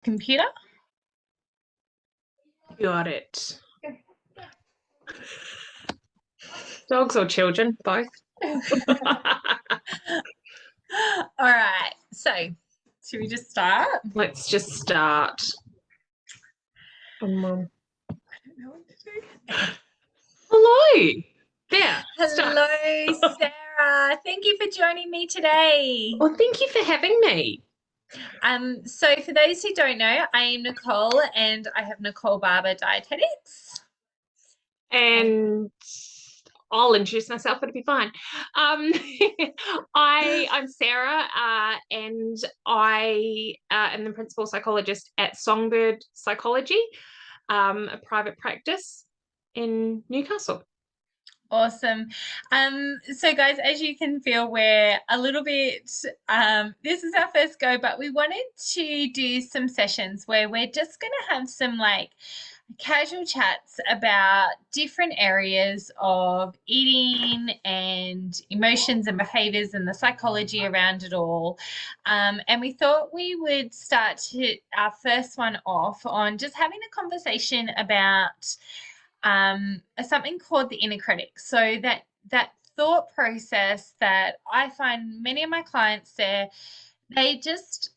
Computer? Got it. Dogs or children, both. All right. So, should we just start? Let's just start. I don't know what to do. Okay. Hello. There. Start. Hello, Sarah. Thank you for joining me today. Well, thank you for having me. So for those who don't know, I am Nicole and I have Nicole Barber Dietetics. And I'll introduce myself, it'll be fine. I'm Sarah, and I am the principal psychologist at Songbird Psychology, a private practice in Newcastle. Awesome. So guys, as you can feel, we're a little bit, this is our first go, but we wanted to do some sessions where we're just going to have some like casual chats about different areas of eating and emotions and behaviors and the psychology around it all. And we thought we would start our first one off on just having a conversation about something called the inner critic. So that thought process that I find many of my clients there, they just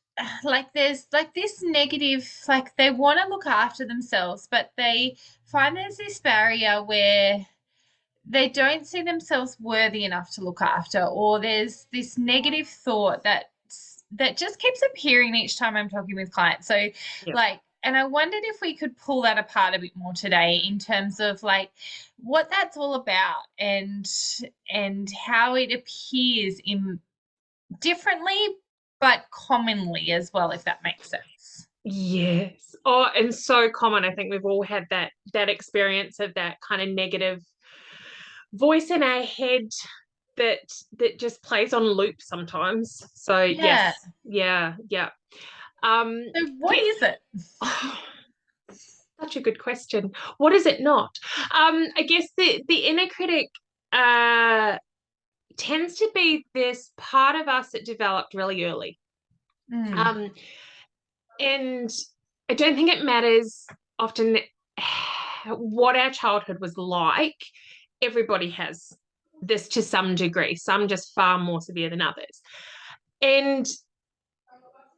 like there's like this negative, like they want to look after themselves, but they find there's this barrier where they don't see themselves worthy enough to look after, or there's this negative thought that just keeps appearing each time I'm talking with clients. So Yeah. like, and I wondered if we could pull that apart a bit more today in terms of like what that's all about and how it appears in differently but commonly as well, if that makes sense. Yes. Oh, and so common. I think we've all had that experience of that kind of negative voice in our head that just plays on loop sometimes. So Yeah. yes, yeah, yeah. Um, So what yeah. is it? Oh, such a good question. What is it not? I guess the inner critic tends to be this part of us that developed really early. Mm. Um, and I don't think it matters often what our childhood was like. Everybody has this to some degree, some just far more severe than others. And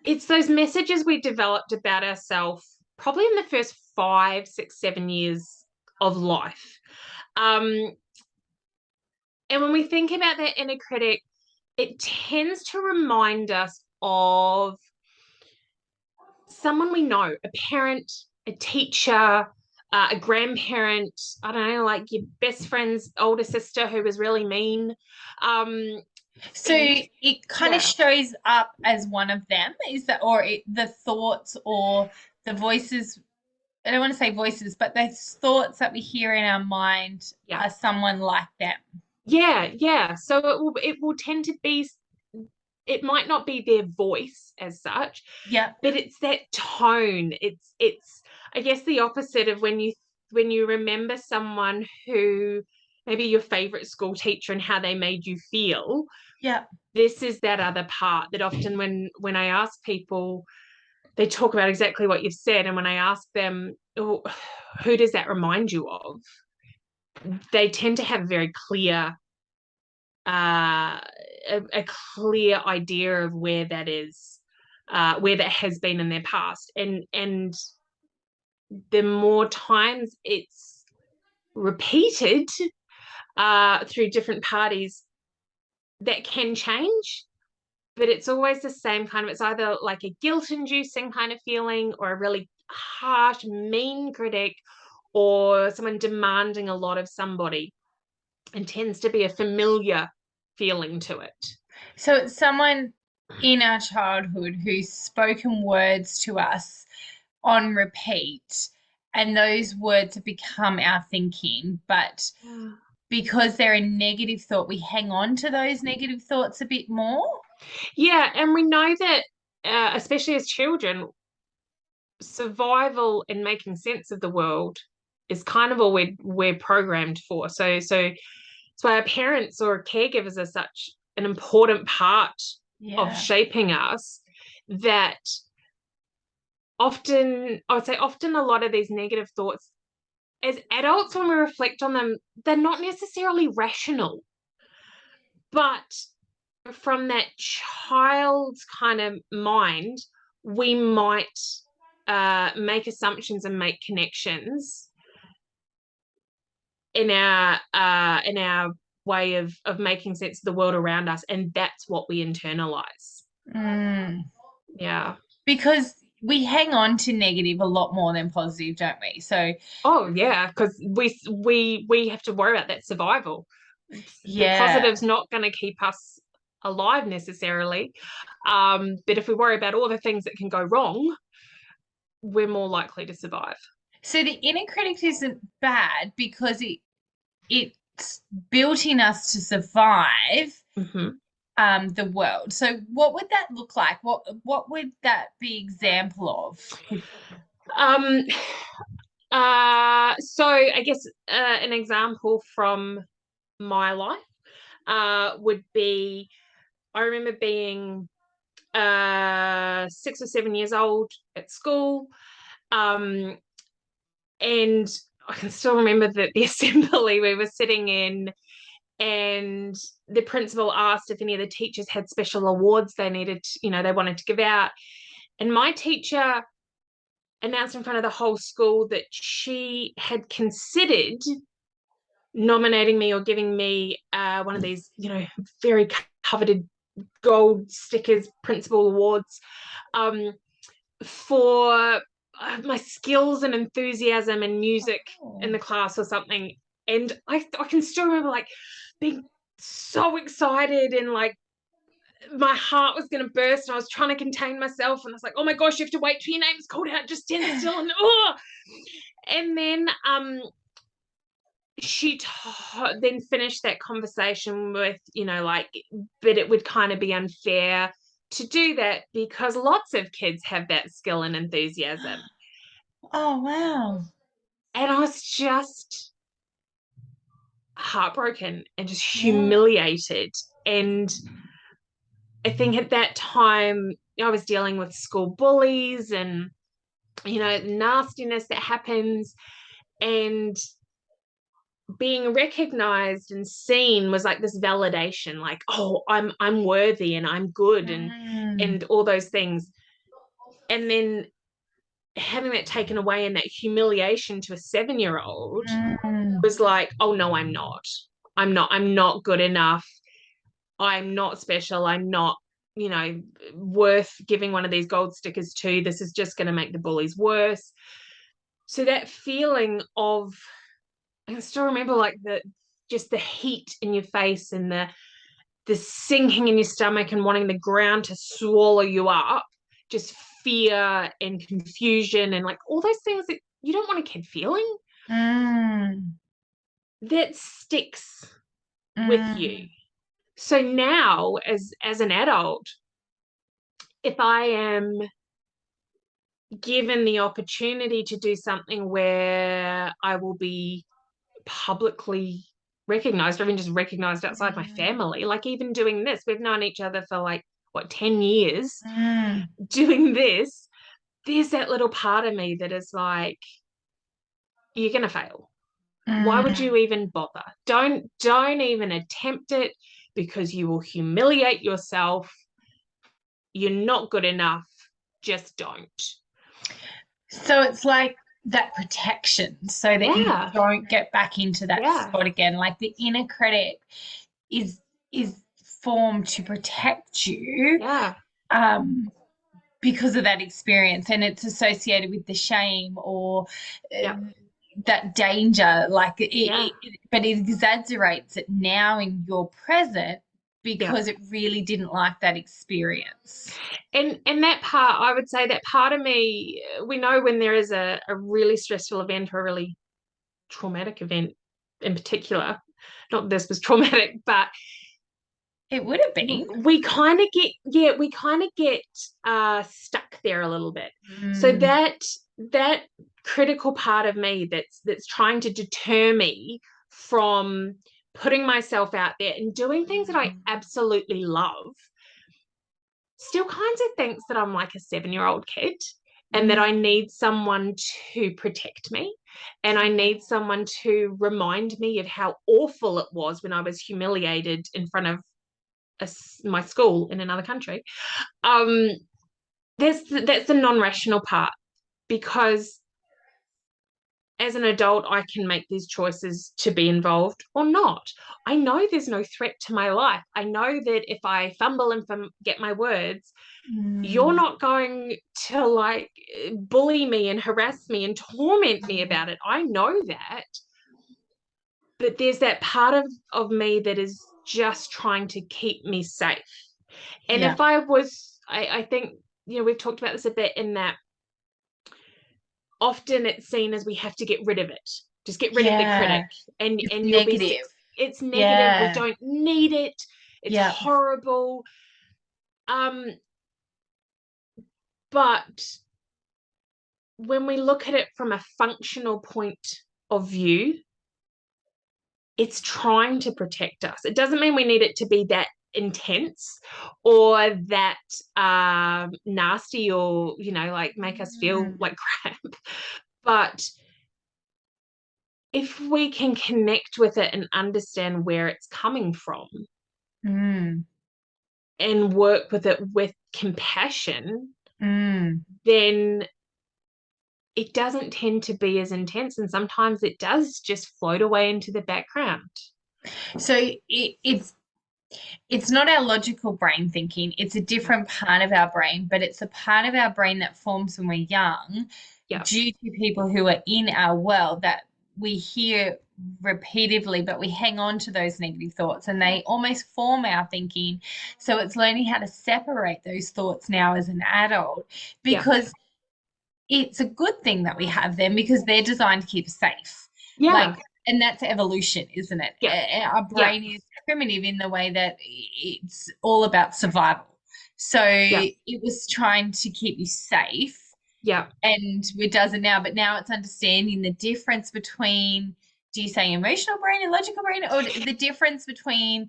it's those messages we developed about ourselves probably in the first 5, 6, 7 years of life. And when we think about that inner critic, it tends to remind us of someone we know, a parent, a teacher, a grandparent, I don't know, like your best friend's older sister who was really mean. So it kind of Yeah. shows up as one of them, is that, or the thoughts or the voices. I don't want to say voices, but the thoughts that we hear in our mind Yeah. are someone like them. Yeah, yeah. So it will tend to be, it might not be their voice as such, Yeah. but it's that tone. It's I guess the opposite of when you remember someone who maybe your favorite school teacher and how they made you feel. Yeah. This is that other part that often when I ask people, they talk about exactly what you've said, and when I ask them, oh, who does that remind you of, they tend to have very clear a clear idea of where that is, where that has been in their past, and the more times it's repeated through different parties, that can change, but it's always the same kind of, it's either like a guilt-inducing kind of feeling or a really harsh, mean critic or someone demanding a lot of somebody, and tends to be a familiar feeling to it. So it's someone in our childhood who's spoken words to us on repeat, and those words have become our thinking, but Yeah. because they're a negative thought, we hang on to those negative thoughts a bit more. Yeah, and we know that, especially as children, survival and making sense of the world is kind of all we're programmed for. So that's why our parents or caregivers are such an important part of Yeah. shaping us. That often, I would say often a lot of these negative thoughts, as adults, when we reflect on them, they're not necessarily rational. But from that child's kind of mind, we might make assumptions and make connections in our way of making sense of the world around us, and that's what we internalize. Yeah. Because we hang on to negative a lot more than positive, don't we? So Oh yeah, because we have to worry about that survival. The yeah. positive's not going to keep us alive necessarily, but if we worry about all the things that can go wrong, we're more likely to survive. So the inner critic isn't bad because it's built in us to survive the world. So what would that look like? What would that be example of? Um, so I guess an example from my life would be, I remember being 6 or 7 years old at school, and I can still remember that the assembly we were sitting in, and the principal asked if any of the teachers had special awards they needed, they wanted to give out. And my teacher announced in front of the whole school that she had considered nominating me or giving me one of these, very coveted gold stickers, principal awards, for my skills and enthusiasm and music in the class or something. And I can still remember like being so excited, and like my heart was going to burst, and I was trying to contain myself, and I was like, oh my gosh, you have to wait till your name's called out, just stand still. And then she then finished that conversation with, but it would kind of be unfair to do that because lots of kids have that skill and enthusiasm. Oh, wow. And I was just heartbroken and just humiliated. And I think at that time, I was dealing with school bullies and, nastiness that happens. And being recognized and seen was like this validation, like, oh, I'm worthy and I'm good, and all those things. And then having that taken away, and that humiliation to a 7-year-old was like, oh no, I'm not good enough, I'm not special, I'm not, worth giving one of these gold stickers to. This is just going to make the bullies worse. So that feeling of, I can still remember like the heat in your face and the sinking in your stomach and wanting the ground to swallow you up, just fear and confusion and like all those things that you don't want a kid feeling. That sticks with you. So now as an adult, if I am given the opportunity to do something where I will be publicly recognized, or even just recognized outside my family, like even doing this, we've known each other for like 10 years. Doing this, there's that little part of me that is like, you're gonna fail. Why would you even bother? Don't even attempt it, because you will humiliate yourself. You're not good enough. Just don't. So it's like that protection so that you don't get back into that spot again. Like the inner critic is formed to protect you because of that experience, and it's associated with the shame or that danger, like but it exaggerates it now in your present because it really didn't like that experience. And that part, I would say that part of me, we know when there is a really stressful event or a really traumatic event in particular, not that this was traumatic, but it would have been. We kind of get stuck there a little bit. So that critical part of me that's trying to deter me from putting myself out there and doing things that I absolutely love still kinds of thinks that I'm like a 7-year-old kid. and that I need someone to protect me, and I need someone to remind me of how awful it was when I was humiliated in front of my school in another country. That's the non-rational part, because as an adult, I can make these choices to be involved or not. I know there's no threat to my life. I know that if I fumble and get my words, you're not going to like bully me and harass me and torment me about it. I know that. But there's that part of me that is just trying to keep me safe. And if I was, I think, we've talked about this a bit, in that often it's seen as we have to get rid of it. Just get rid of the critic. And you'll negative. be, it's negative. We don't need it. It's horrible. But when we look at it from a functional point of view, it's trying to protect us. It doesn't mean we need it to be that intense or that nasty, or like make us feel like crap. But if we can connect with it and understand where it's coming from, and work with it with compassion, then it doesn't tend to be as intense, and sometimes it does just float away into the background. So it's not our logical brain thinking. It's a different part of our brain, but it's a part of our brain that forms when we're young, due to people who are in our world that we hear repeatedly, but we hang on to those negative thoughts and they almost form our thinking. So it's learning how to separate those thoughts now as an adult, because it's a good thing that we have them, because they're designed to keep us safe. And that's evolution, isn't it? Our brain is primitive in the way that it's all about survival. So it was trying to keep you safe. And it does it now, but now it's understanding the difference between, do you say emotional brain and logical brain, or the difference between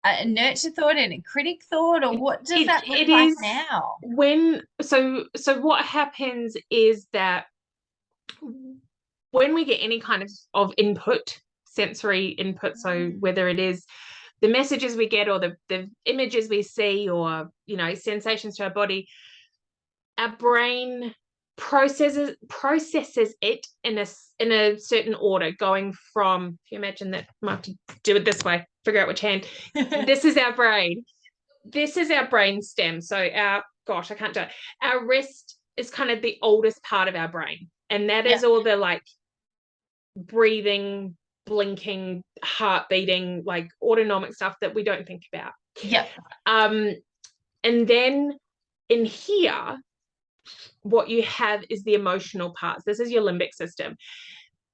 a nurture thought and a critic thought, or what does that look like now? So what happens is that when we get any kind of input, sensory input, so whether it is the messages we get or the images we see, or sensations to our body, our brain processes it in a certain order, going from, if you imagine that, I might have to do it this way, figure out which hand. This is our brain stem. So I can't do it. Our wrist is kind of the oldest part of our brain, and that is all the like breathing, blinking, heart beating, like autonomic stuff that we don't think about. And then in here, what you have is the emotional parts. This is your limbic system.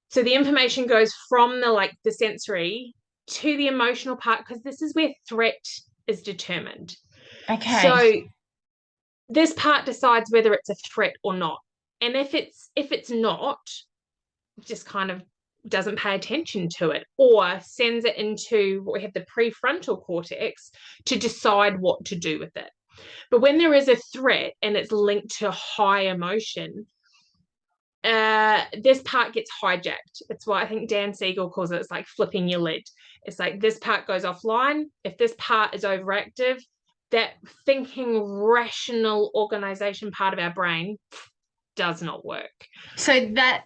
So the information goes from the sensory to the emotional part, because this is where threat is determined. So this part decides whether it's a threat or not. And if it's not, just kind of doesn't pay attention to it, or sends it into what we have, the prefrontal cortex, to decide what to do with it. But when there is a threat and it's linked to high emotion, this part gets hijacked. It's what I think Dan Siegel calls it. It's like flipping your lid. It's like this part goes offline. If this part is overactive, that thinking, rational organization part of our brain does not work. So that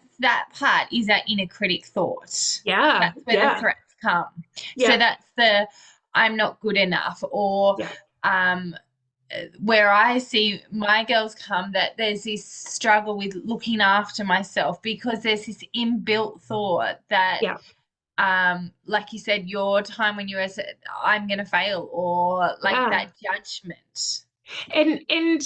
part is that inner critic thought. That's where the threats come. So that's the I'm not good enough, or where I see my girls come, that there's this struggle with looking after myself, because there's this inbuilt thought that like you said, your time when you were I'm going to fail, or like that judgment. And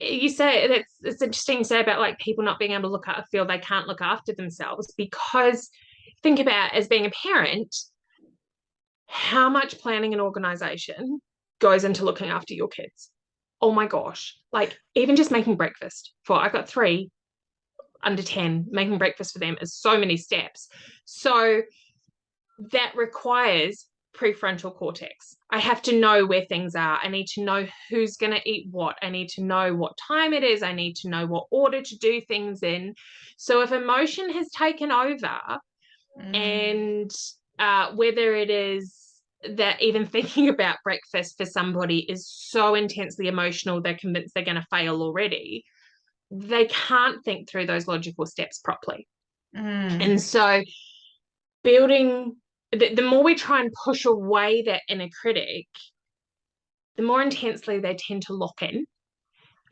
you say it's interesting to say about like people not being able to feel they can't look after themselves, because think about, as being a parent, how much planning and organization goes into looking after your kids. Oh my gosh. Like even just making breakfast I've got 3 under 10, making breakfast for them is so many steps. So that requires prefrontal cortex. I have to know where things are. I need to know who's going to eat what. I need to know what time it is. I need to know what order to do things in. So if emotion has taken over, and whether it is that even thinking about breakfast for somebody is so intensely emotional, they're convinced they're going to fail already, they can't think through those logical steps properly. And so building, the more we try and push away that inner critic, the more intensely they tend to lock in.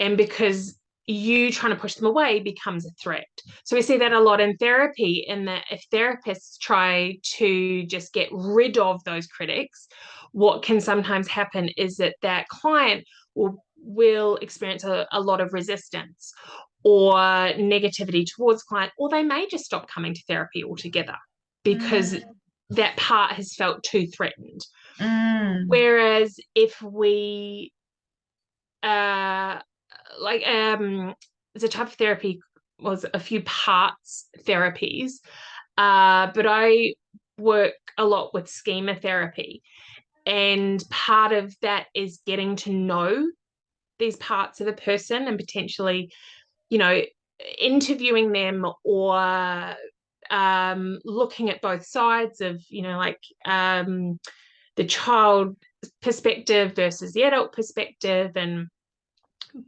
And because you trying to push them away becomes a threat. So we see that a lot in therapy, in that if therapists try to just get rid of those critics, what can sometimes happen is that that client will experience a lot of resistance or negativity towards client, or they may just stop coming to therapy altogether because that part has felt too threatened. Whereas if we there's a type of therapy, was a few parts therapies, but I work a lot with schema therapy, and part of that is getting to know these parts of a person and potentially, you know, interviewing them or looking at both sides of, you know, like the child perspective versus the adult perspective, and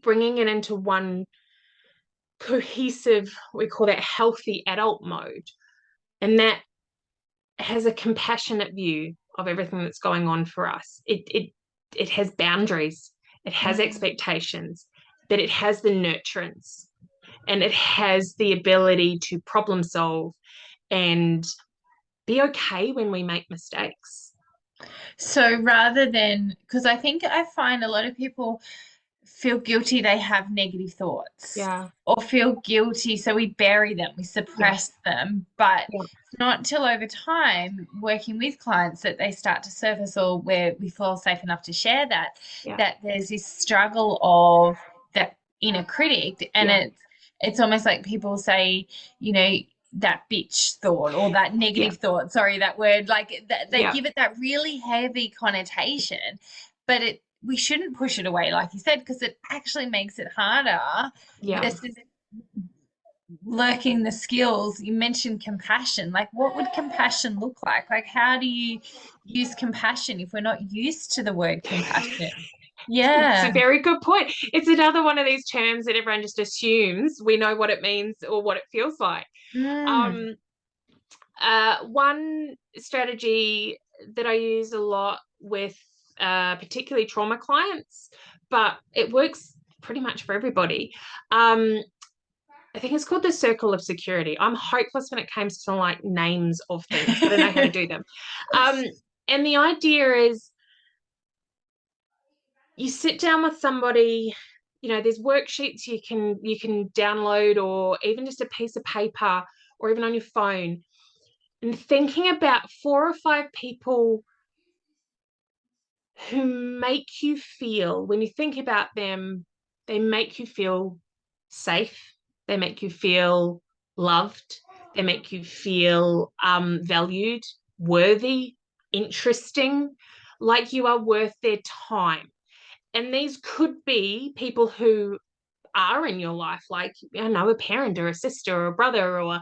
bringing it into one cohesive, we call that healthy adult mode. And that has a compassionate view of everything that's going on for us. It has boundaries, it has expectations, but it has the nurturance, and it has the ability to problem solve and be okay when we make mistakes. So rather than, because I think I find a lot of people feel guilty they have negative thoughts. Yeah. Or feel guilty, so we bury them, we suppress them. But it's not until over time working with clients that they start to surface, or where we feel safe enough to share that, that there's this struggle of that inner critic. And it's almost like people say, you know, that bitch thought, or that negative thought, sorry, that word, like that, they give it that really heavy connotation, but we shouldn't push it away, like you said, because it actually makes it harder. Versus lurking the skills. You mentioned compassion. Like, what would compassion look like? Like, how do you use compassion if we're not used to the word compassion? It's a very good point. It's another one of these terms that everyone just assumes we know what it means or what it feels like. One strategy that I use a lot with particularly trauma clients, but it works pretty much for everybody. I think it's called the circle of security. I'm hopeless when it comes to like names of things. I don't know how to do them. And the idea is, you sit down with somebody, you know, there's worksheets you can download, or even just a piece of paper, or even on your phone, and thinking about 4 or 5 people who make you feel, when you think about them, they make you feel safe, they make you feel loved, they make you feel valued, worthy, interesting, like you are worth their time. And these could be people who are in your life, like, I know, a parent or a sister or a brother or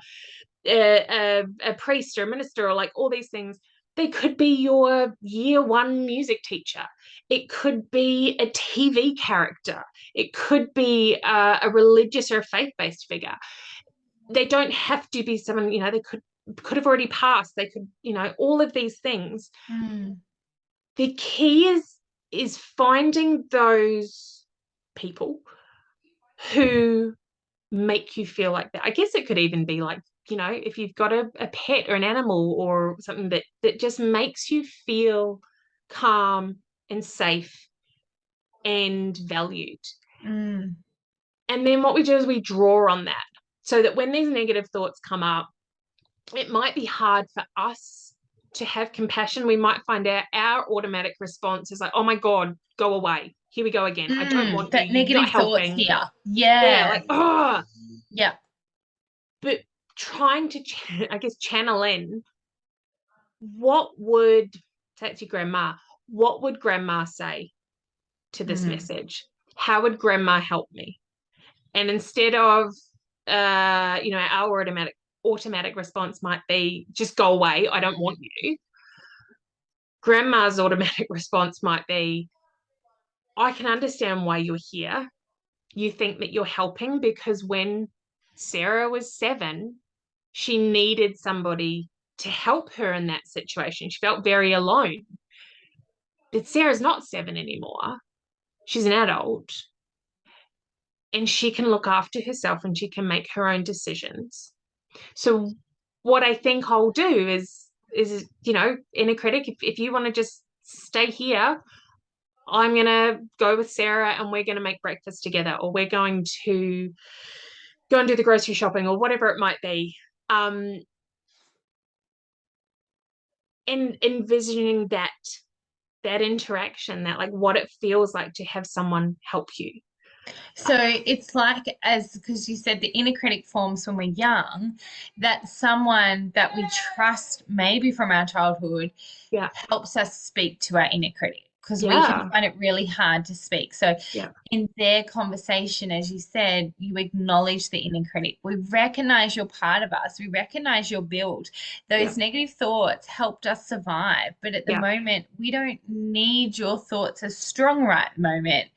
a priest or a minister, or like all these things. They could be your year 1 music teacher. It could be a TV character. It could be a religious or a faith-based figure. They don't have to be someone, you know, they could have already passed. They could, you know, all of these things. The key is finding those people who make you feel like that. I guess it could even be like, you know, if you've got a pet or an animal or something that just makes you feel calm and safe and valued. And then what we do is we draw on that, so that when these negative thoughts come up, it might be hard for us to have compassion. We might find our automatic response is like, oh my God, go away. Here we go again. I don't want that you. negative You're not thoughts helping. here. Like, oh. Yeah. But trying to, I guess, channel in, what would say it's your grandma, what would grandma say to this Mm. message? How would grandma help me? And instead of, our automatic response might be, just go away, I don't want you. Grandma's automatic response might be, I can understand why you're here. You think that you're helping because when Sarah was 7, she needed somebody to help her in that situation. She felt very alone. But Sarah's not 7 anymore. She's an adult and she can look after herself and she can make her own decisions. So what I think I'll do is inner critic, if you want to just stay here, I'm gonna go with Sarah and we're gonna make breakfast together, or we're going to go and do the grocery shopping, or whatever it might be. And envisioning that interaction, that like what it feels like to have someone help you. So it's like, as because you said the inner critic forms when we're young, that someone that we trust, maybe from our childhood, Yeah. helps us speak to our inner critic because we Yeah. can find it really hard to speak. So Yeah. in their conversation, as you said, you acknowledge the inner critic. We recognize you're part of us. We recognize your build. Those Yeah. negative thoughts helped us survive. But at the Yeah. moment, we don't need your thoughts as strong right moment.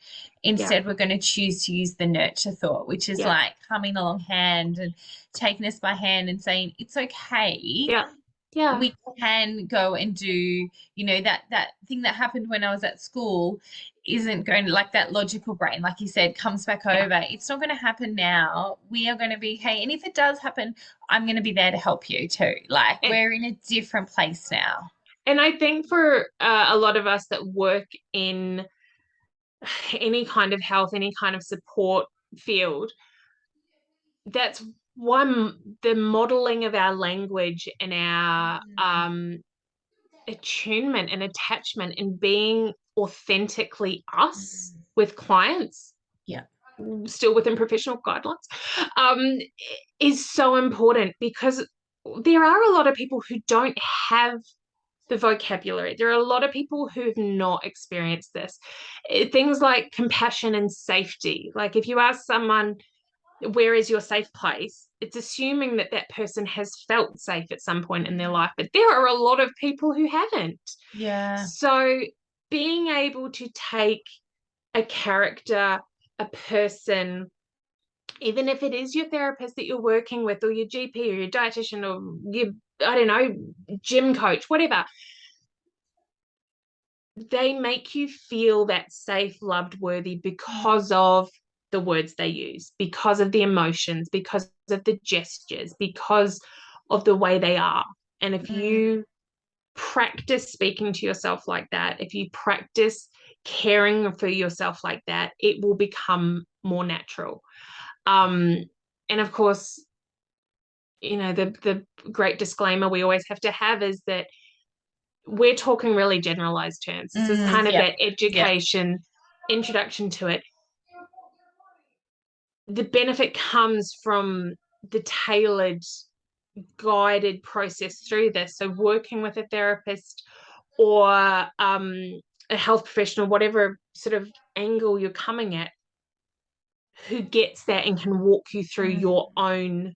Instead, we're going to choose to use the nurture thought, which is Yeah. like coming along hand and taking us by hand and saying, it's okay. Yeah. Yeah. We can go and do, that thing that happened when I was at school isn't going to, like, that logical brain, like you said, comes back Yeah. over. It's not going to happen now. We are going to be, hey, and if it does happen, I'm going to be there to help you too. Like, we're in a different place now. And I think for a lot of us that work in any kind of health, any kind of support field, that's one, the modeling of our language and our attunement and attachment and being authentically us with clients, Yeah. still within professional guidelines, is so important, because there are a lot of people who don't have the vocabulary. There are a lot of people who've not experienced this. Things like compassion and safety. Like if you ask someone, where is your safe place? It's assuming that that person has felt safe at some point in their life, but there are a lot of people who haven't. Yeah. So being able to take a character, a person, even if it is your therapist that you're working with, or your GP or your dietitian, or your, I don't know, gym coach, whatever, they make you feel that safe, loved, worthy because of the words they use, because of the emotions, because of the gestures, because of the way they are. And if you practice speaking to yourself like that, if you practice caring for yourself like that, it will become more natural. And of course, the great disclaimer we always have to have is that we're talking really generalized terms. This is kind of that education introduction to it. The benefit comes from the tailored, guided process through this. So working with a therapist or a health professional, whatever sort of angle you're coming at, who gets that and can walk you through your own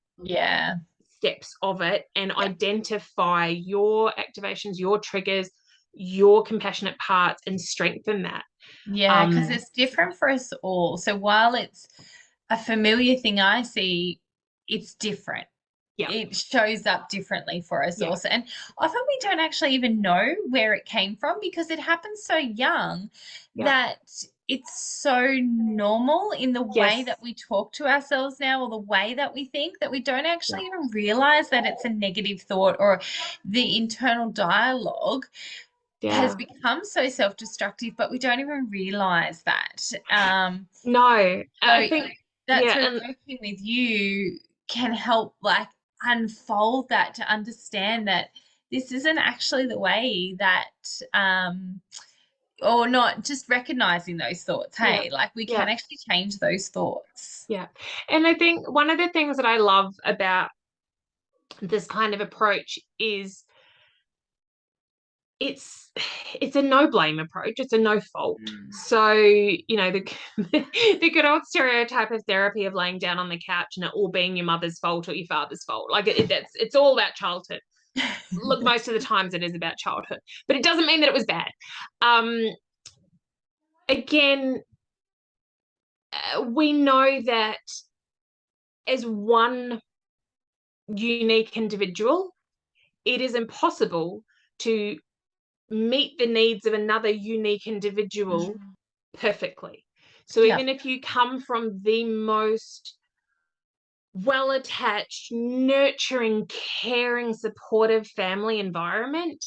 steps of it and identify your activations, your triggers, your compassionate parts, and strengthen that. Yeah, because it's different for us all. So while it's a familiar thing I see, it's different. Yeah. It shows up differently for us Yeah. also. And often we don't actually even know where it came from because it happens so young that it's so normal in the way that we talk to ourselves now, or the way that we think, that we don't actually even realize that it's a negative thought, or the internal dialogue has become so self-destructive, but we don't even realize that. No, I so think that's where working with you can help, like, unfold that, to understand that this isn't actually the way that or not just recognizing those thoughts. Hey, like, we can actually change those thoughts. Yeah. And I think one of the things that I love about this kind of approach is it's a no blame approach. It's a no fault. Mm. So, the the good old stereotype of therapy of laying down on the couch and it all being your mother's fault or your father's fault. Like it's all about childhood. Look, most of the times it is about childhood, but it doesn't mean that it was bad. Again, we know that as one unique individual, it is impossible to meet the needs of another unique individual perfectly. So Yeah. even if you come from the most well-attached, nurturing, caring, supportive family environment,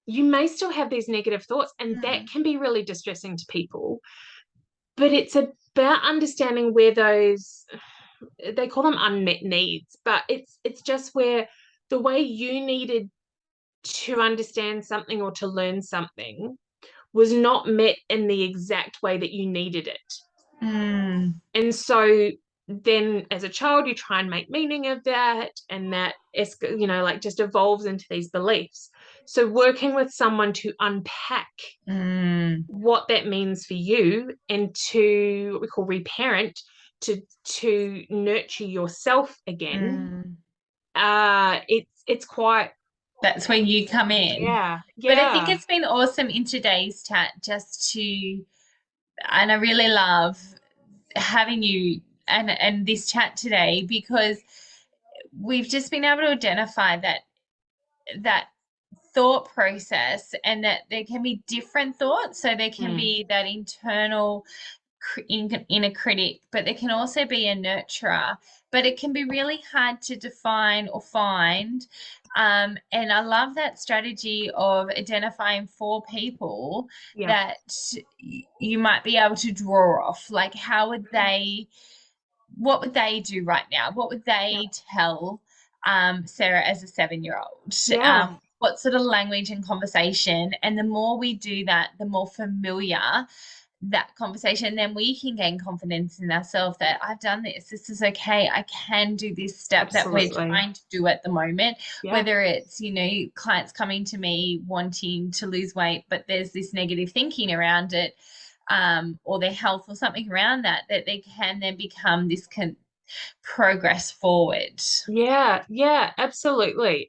you may still have these negative thoughts, and that can be really distressing to people. But it's about understanding where those, they call them unmet needs, but it's just where the way you needed to understand something or to learn something was not met in the exact way that you needed it. And so then as a child, you try and make meaning of that, and that like just evolves into these beliefs. So working with someone to unpack what that means for you and to what we call reparent, to nurture yourself again, it's quite, that's where you come in. yeah. But I think it's been awesome in today's chat and I really love having you and this chat today, because we've just been able to identify that thought process, and that there can be different thoughts. So there can be that internal inner critic, but there can also be a nurturer, but it can be really hard to define or find. And I love that strategy of identifying 4 people that you might be able to draw off. Like, what would they do right now? What would they tell Sarah as a 7-year-old? What sort of language and conversation? And the more we do that, the more familiar that conversation, then we can gain confidence in ourselves that I've done this is okay, I can do this step that we're trying to do at the moment. Whether it's clients coming to me wanting to lose weight, but there's this negative thinking around it, or their health or something around that they can then become this progress forward. Yeah, absolutely.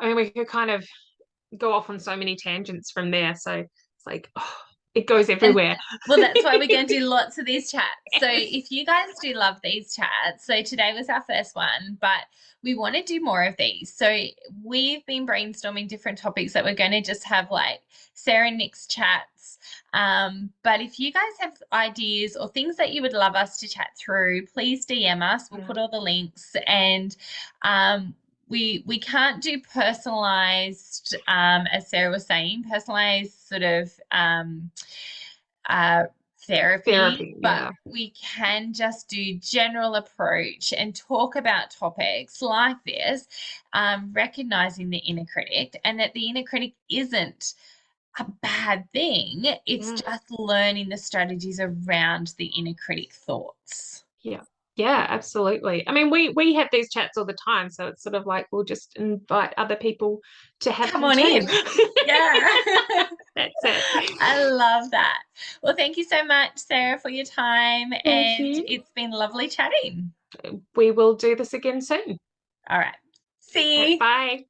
I mean, we could kind of go off on so many tangents from there. So it's like, it goes everywhere. Well, that's why we're going to do lots of these chats. So if you guys do love these chats, so today was our first one, but we want to do more of these. So we've been brainstorming different topics that we're going to just have, like Sarah and Nick's chats. But if you guys have ideas or things that you would love us to chat through, please DM us. We'll put all the links. And we can't do personalized, as Sarah was saying, personalized sort of therapy, but we can just do general approach and talk about topics like this, recognizing the inner critic, and that the inner critic isn't a bad thing. It's just learning the strategies around the inner critic thoughts. Yeah, absolutely. I mean, we have these chats all the time, so it's sort of like we'll just invite other people to have come on in. Yeah. That's it. I love that. Well, thank you so much, Sarah, for your time. Thank you. It's been lovely chatting. We will do this again soon. All right. See you. Bye.